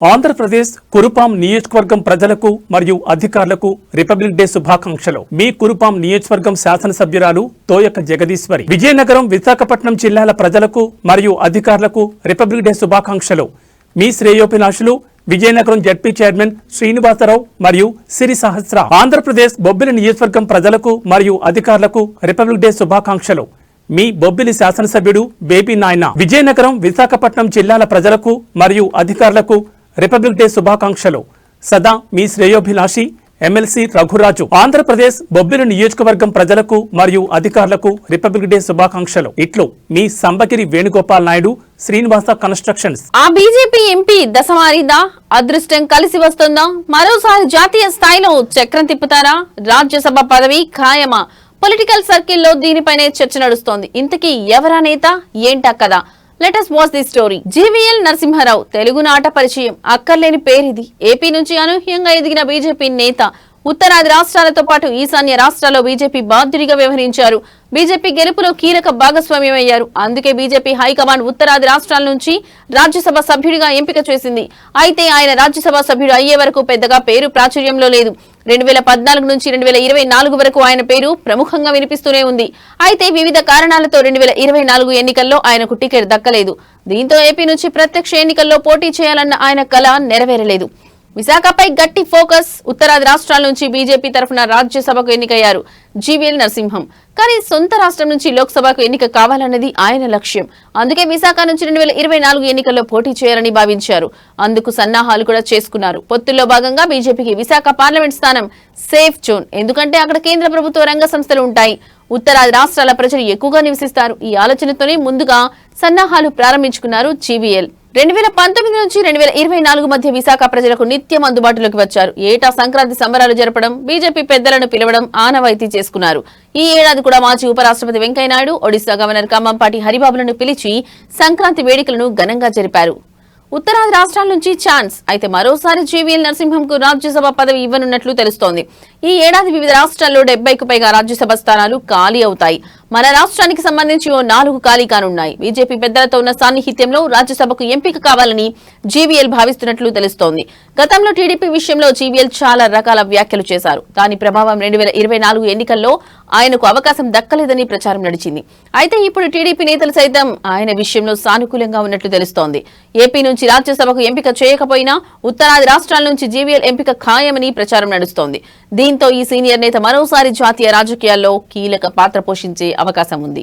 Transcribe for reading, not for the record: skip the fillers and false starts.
ఆంధ్రప్రదేశ్ కురుపాం నియోజకవర్గం ప్రజలకు మరియు అధికారులకు రిపబ్లిక్ డే శుభాకాంక్షలు. మీ కురుపాం నియోజకవర్గం శాసనసభ్యురాలు తోయక జగదీశ్వరి. విజయనగరం, విశాఖపట్నం జిల్లాల ప్రజలకు మరియు అధికారులకు రిపబ్లిక్ డే శుభాకాంక్షలు. మీ శ్రేయోభిలాషులు విజయనగరం జడ్పీ చైర్మన్ శ్రీనివాసరావు మరియు సిరి సహస్ర. ఆంధ్రప్రదేశ్ బొబ్బిలి నియోజకవర్గం ప్రజలకు మరియు అధికారులకు రిపబ్లిక్ డే శుభాకాంక్షలు. మీ బొబ్బిలి శాసనసభ్యుడు బేబీ నాయన. విజయనగరం, విశాఖపట్నం జిల్లాల ప్రజలకు మరియు అధికారులకు రిపబ్లిక్ డే శుభాకాంక్షలు. సదా మీ శ్రేయోభిలాషి ఎమ్మెల్సీ రఘురాజు. ఆంధ్రప్రదేశ్ బొబ్బిలి నియోజకవర్గం ప్రజలకు మరియు అధికారులకు రిపబ్లిక్ డే శుభాకాంక్షలు. ఇట్లు మీ సంబగిరి వేణుగోపాల్ నాయుడు, శ్రీనివాస కన్స్ట్రక్షన్స్. ఆ బీజేపీ ఎంపీ దశమారిందా? అదృష్టం కలిసి వస్తుందా? మరోసారి జాతీయ స్థాయిలో చక్రం తిప్పుతారా? రాజ్యసభ పదవి ఖాయమా? పొలిటికల్ సర్కిల్లో దీనిపైనే చర్చ నడుస్తోంది. ఇంతకీ ఎవరా నేత, ఏంటా కదా? Let us watch the story. GVL Narasimha Rao Telugu నాట పరిచయం అక్కర్లేని పేరిది. ఏపీ నుంచి అనూహ్యంగా ఎదిగిన బీజేపీ నేత. ఉత్తరాది రాష్ట్రాలతో పాటు ఈశాన్య రాష్ట్రాల్లో బీజేపీ బాధ్యుడిగా వ్యవహరించారు. బీజేపీ గెలుపులో కీలక భాగస్వామ్యమయ్యారు. అందుకే బీజేపీ హైకమాండ్ ఉత్తరాది రాష్ట్రాల నుంచి రాజ్యసభ సభ్యుడిగా ఎంపిక చేసింది. అయితే ఆయన రాజ్యసభ సభ్యుడు అయ్యే వరకు పెద్దగా పేరు ప్రాచుర్యంలో లేదు. 2014 నుంచి 2024 వరకు ఆయన పేరు ప్రముఖంగా వినిపిస్తూనే ఉంది. అయితే వివిధ కారణాలతో 2024 ఎన్నికల్లో ఆయనకు టికెట్ దక్కలేదు. దీంతో ఏపీ నుంచి ప్రత్యక్ష ఎన్నికల్లో పోటీ చేయాలన్న ఆయన కల నెరవేరలేదు. విశాఖపై గట్టి ఫోకస్. ఉత్తరాది రాష్ట్రాల నుంచి బీజేపీ తరఫున రాజ్యసభకు ఎన్నికయ్యారు జీవీఎల్ నరసింహం. కానీ సొంత రాష్ట్రం నుంచి లోక్సభకు ఎన్నిక కావాలన్నది ఆయన లక్ష్యం. అందుకే విశాఖ నుంచి 2024 ఎన్నికల్లో పోటీ చేయాలని భావించారు. అందుకు సన్నాహాలు కూడా చేసుకున్నారు. పొత్తుల్లో భాగంగా బీజేపీకి విశాఖ పార్లమెంట్ స్థానం సేఫ్ జోన్. ఎందుకంటే అక్కడ కేంద్ర ప్రభుత్వ రంగ సంస్థలు ఉంటాయి. ఉత్తరాది రాష్ట్రాల ప్రజలు ఎక్కువగా నివసిస్తారు. ఈ ఆలోచనతోనే ముందుగా సన్నాహాలు ప్రారంభించుకున్నారు జీవీఎల్. 2019 నుంచి 2024 మధ్య విశాఖ ప్రజలకు నిత్యం అందుబాటులోకి వచ్చారు. ఏటా సంక్రాంతి సంబరాలు జరపడం, బీజేపీ పెద్దలను పిలవడం ఆనవాయితీ చేసుకున్నారు. ఈ ఏడాది కూడా మాజీ ఉపరాష్ట్రపతి వెంకయ్యనాయుడు, ఒడిశా గవర్నర్ కంభంపాటి హరిబాబులను పిలిచి సంక్రాంతి వేడుకలను ఘనంగా జరిపారు. ఉత్తరాది రాష్ట్రాల నుంచి ఛాన్స్. అయితే మరోసారి జీవీఎల్ నరసింహంకు రాజ్యసభ పదవి ఇవ్వనున్నట్లు తెలుస్తోంది. ఈ ఏడాది వివిధ రాష్ట్రాల్లో 70కు పైగా రాజ్యసభ స్థానాలు ఖాళీ అవుతాయి. మన రాష్ట్రానికి సంబంధించి 4 ఖాళీ కానున్నాయి. బీజేపీ పెద్దలతో ఉన్న సాన్నిహిత్యంలో రాజ్యసభకు ఎంపిక కావాలని జీవీఎల్ భావిస్తున్నట్లు తెలుస్తోంది. గతంలో టీడీపీ విషయంలో జీవీఎల్ చాలా రకాల వ్యాఖ్యలు చేశారు. దాని ప్రభావం 2024 ఎన్నికల్లో ఆయనకు అవకాశం దక్కలేదని ప్రచారం నడిచింది. అయితే ఇప్పుడు టీడీపీ నేతలు సైతం ఆయన విషయంలో సానుకూలంగా ఉన్నట్లు తెలుస్తోంది. ఏపీ నుంచి రాజ్యసభకు ఎంపిక చేయకపోయినా ఉత్తరాది రాష్ట్రాల నుంచి జీవీఎల్ ఎంపిక ఖాయమని ప్రచారం నడుస్తోంది. దీంతో ఈ సీనియర్ నేత మరోసారి జాతీయ రాజకీయాల్లో కీలక పాత్ర పోషించే అవకాశం ఉంది.